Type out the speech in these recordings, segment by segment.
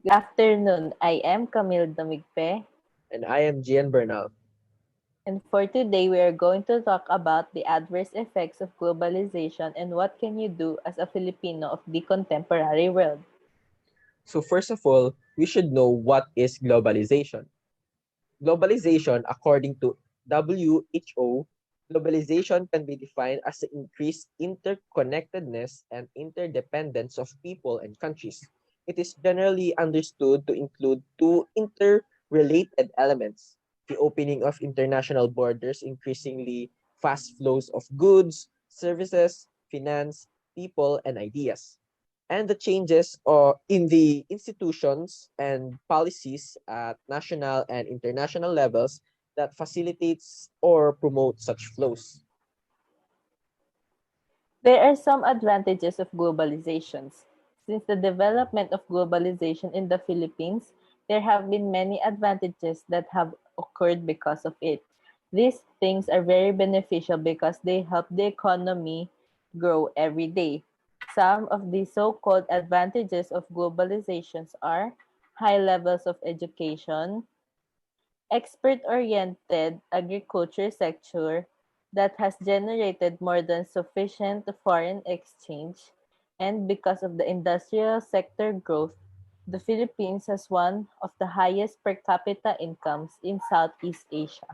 Afternoon. I am Camille Damigpe, And I am Gian Bernal. and for today we are going to talk about the adverse effects of globalization and what can you do as a Filipino of the contemporary world. So first of all, we should know what is globalization. Globalization, according to WHO, globalization can be defined as the increased interconnectedness and interdependence of people and countries. It is generally understood to include two interrelated elements: the opening of international borders, increasingly fast flows of goods, services, finance, people, and ideas, and the changes in the institutions and policies at national and international levels that facilitates or promote such flows. There are some advantages of globalizations. Since the development of globalization in the Philippines, there have been many advantages that have occurred because of it. These things are very beneficial because they help the economy grow every day. Some of the so-called advantages of globalizations are high levels of education, export-oriented agriculture sector that has generated more than sufficient foreign exchange, and because of the industrial sector growth, the Philippines has one of the highest per capita incomes in Southeast Asia.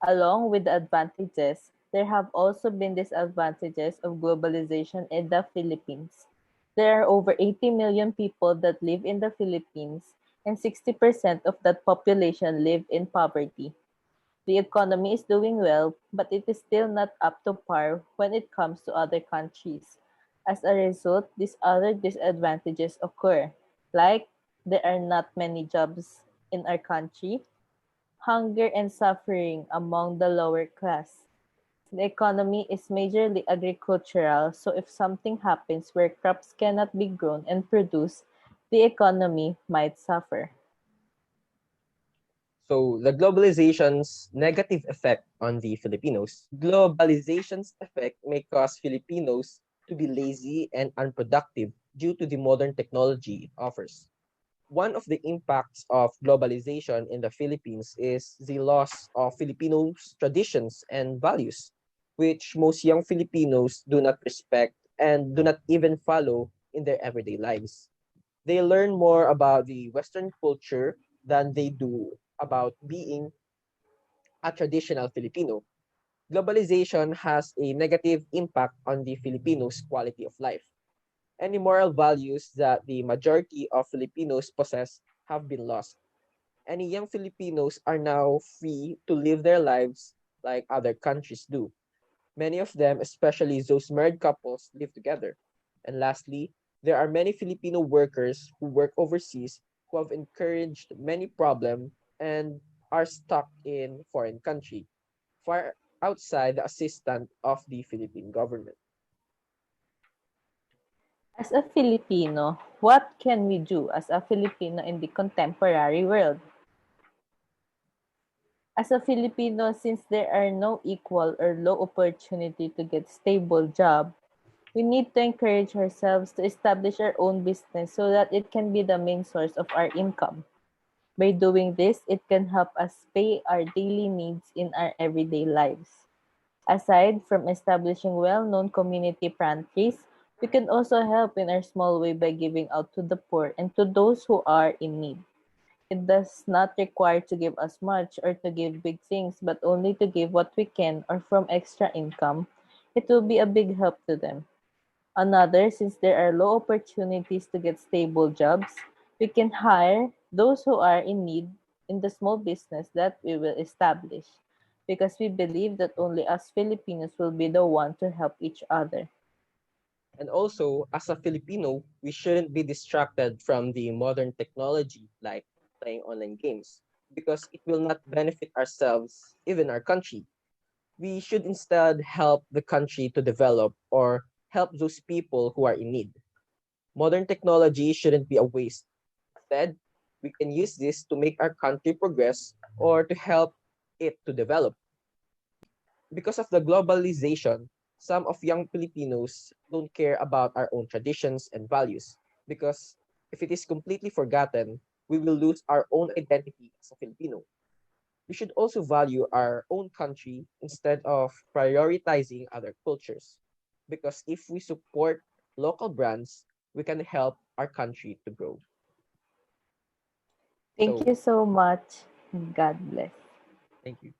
Along with the advantages, there have also been disadvantages of globalization in the Philippines. There are over 80 million people that live in the Philippines, and 60% of that population live in poverty. The economy is doing well, but it is still not up to par when it comes to other countries. As a result, these other disadvantages occur, like there are not many jobs in our country, hunger and suffering among the lower class. The economy is majorly agricultural, so if something happens where crops cannot be grown and produced, the economy might suffer. So the globalization's negative effect on the Filipinos. Globalization's effect may cause Filipinos to be lazy and unproductive due to the modern technology it offers. One of the impacts of globalization in the Philippines is the loss of Filipinos' traditions and values, which most young Filipinos do not respect and do not even follow in their everyday lives. They learn more about the Western culture than they do about being a traditional Filipino. Globalization has a negative impact on the Filipinos' quality of life. Any moral values that the majority of Filipinos possess have been lost. Any young Filipinos are now free to live their lives like other countries do. Many of them, especially those married couples, live together. And lastly, there are many Filipino workers who work overseas who have encouraged many problems and are stuck in foreign country, far outside the assistance of the Philippine government. As a Filipino, what can we do as a Filipino in the contemporary world? As a Filipino, since there are no equal or low opportunity to get stable job, we need to encourage ourselves to establish our own business so that it can be the main source of our income. By doing this, it can help us pay our daily needs in our everyday lives. Aside from establishing well-known community pantries, we can also help in our small way by giving out to the poor and to those who are in need. It does not require to give us much or to give big things, but only to give what we can or from extra income. It will be a big help to them. Another, since there are low opportunities to get stable jobs, we can hire those who are in need in the small business that we will establish because we believe that only us Filipinos will be the one to help each other. And also, as a Filipino, we shouldn't be distracted from the modern technology like playing online games because it will not benefit ourselves, even our country. We should instead help the country to develop or help those people who are in need. Modern technology shouldn't be a waste. Instead, we can use this to make our country progress or to help it to develop. Because of the globalization, some of young Filipinos don't care about our own traditions and values because If it is completely forgotten, we will lose our own identity as a Filipino. We should also value our own country instead of prioritizing other cultures. Because if we support local brands, we can help our country to grow. Thank you So, so much. God bless. thank you.